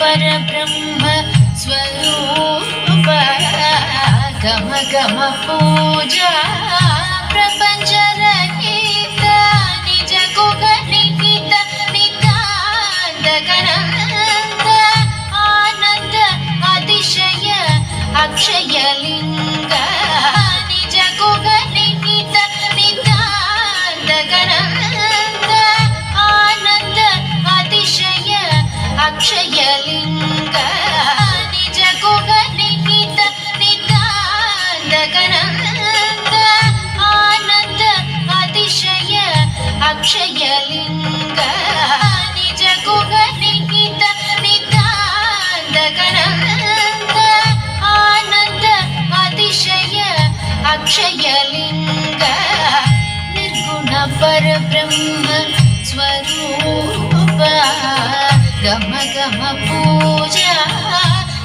परब्रह्म स्वरूप गम गम पूजा प्रपंच रहित निज गुह निहित नितांत गणांत आनंद अतिशय अक्षय लिंग निज गुह निहित नितांत गणांत आनंद अतिशय अक्षय लिंग निज गुह निहित नितांत गणांत आनंद अतिशय अक्षय लिंग निज गुह निहित नितांत गणांत आनंद अतिशय अक्षय लिंग निर्गुण परब्रह्म स्वरूप गम गम पूजा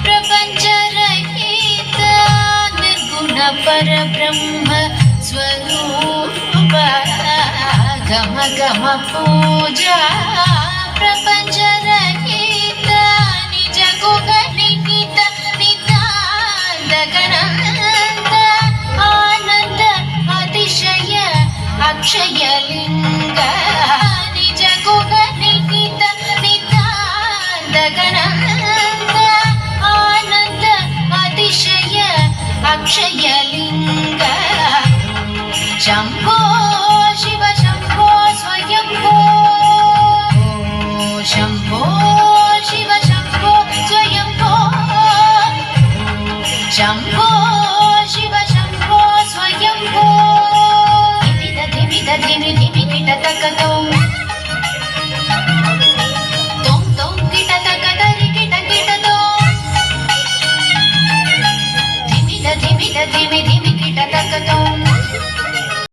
प्रपंच रहित निर्गुण परब्रह्म स्वरूप गम गम पूजा प्रपंच रहित निज गुह निहित नितांत गणांत आनंद अतिशय अक्षय लिंग निज गुह निहित नितांत गणांत आनंद अतिशय अक्षय लिंग शंभो शिव शंभो स्वयंभो शंभो शिव शंभो स्वयंभो शंभो शिव शंभो स्वयंभो धिमिद धिमि धिमि किट तक तों तों किट तक तरि किट किट तों धिमिद धिमि धिमि किट तक तों